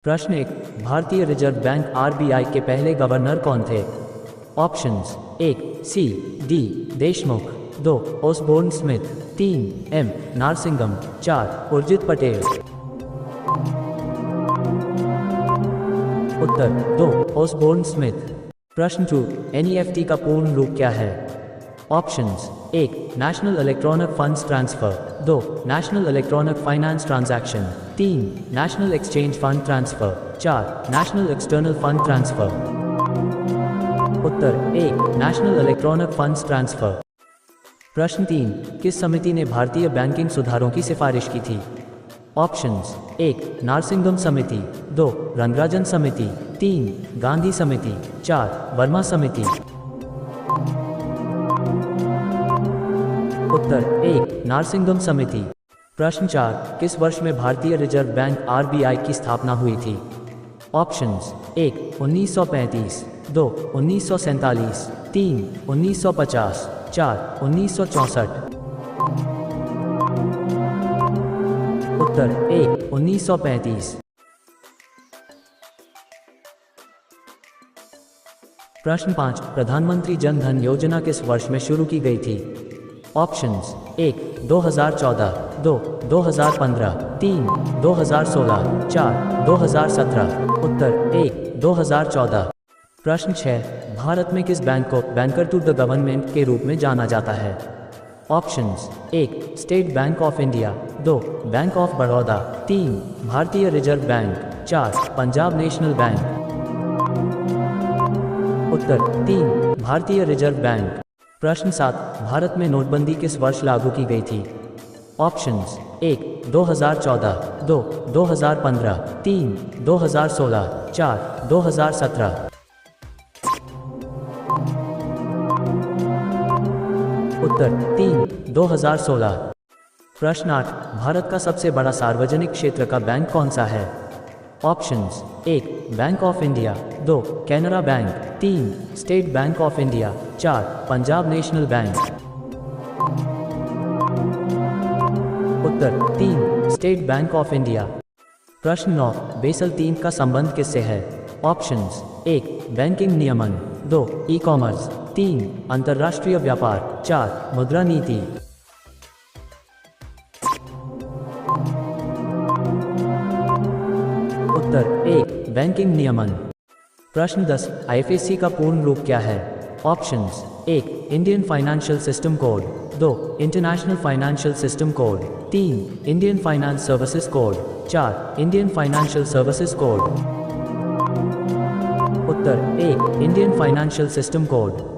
प्रश्न 1। भारतीय Reserve bank RBI के पहले गवर्नर कौन थे? Options 1 C D Deshmukh, 2 Osborne Smith, 3 M Narasimham, 4 Urjit Patel. उत्तर 2 ओसबोर्न स्मिथ। प्रश्न 2। एनईएफटी का पूर्ण रूप क्या है? Options 1 national electronic funds transfer, 2 national electronic finance transaction, 3 national exchange fund transfer, 4 national external fund transfer. उत्तर 1 नेशनल इलेक्ट्रॉनिक फंड्स ट्रांसफर। प्रश्न 3। किस समिति ने भारतीय बैंकिंग सुधारों की सिफारिश की थी? ऑप्शंस 1 नारसिंगम समिति, 2 रंगराजन समिति, 3 गांधी समिति, 4 वर्मा समिति। उत्तर 1 नारसिंगम समिति। प्रश्न 4। किस वर्ष में भारतीय रिजर्व बैंक आरबीआई की स्थापना हुई थी? ऑप्शंस 1 1935, 2 1947, 3 1950, 4 1964। उत्तर 1 1935। प्रश्न 5। प्रधानमंत्री जन धन योजना किस वर्ष में शुरू की गई थी? ऑप्शंस 1 2014, 2 2015, 3 2016, 4 2017। उत्तर 1 2014। प्रश्न 6। भारत में किस बैंक को बैंकर टू द गवर्नमेंट के रूप में जाना जाता है? Options 1 State Bank of India, 2 Bank of Baroda, 3 भारतीय Reserve Bank, 4 Punjab National Bank. उत्तर 3 भारतीय रिजर्व बैंक। प्रश्न 7। भारत में नोटबंदी किस वर्ष लागू की गई थी? ऑप्शंस 1 2014, 2 2015, 3 2016, 4 2017। उत्तर 3 2016। प्रश्न 8। भारत का सबसे बड़ा सार्वजनिक क्षेत्र का बैंक कौन सा है? Options 1 bank of India, 2 Canara bank, 3 state Bank of India, 4 Punjab National Bank. उत्तर 3 स्टेट बैंक ऑफ इंडिया। प्रश्न 9। बेसल 3 का संबंध किससे है? ऑप्शंस 1 बैंकिंग नियमन, 2 ई कॉमर्स, 3 अंतर्राष्ट्रीय व्यापार, 4 मुद्रा नीति। उत्तर 1 बैंकिंग नियमन। प्रश्न 10। आईएफएससी का पूर्ण रूप क्या है? Options 1 Indian financial system code, 2 international financial system code, 3 Indian finance services code, 4 Indian financial services code. उत्तर 1 इंडियन फाइनेंशियल सिस्टम कोड।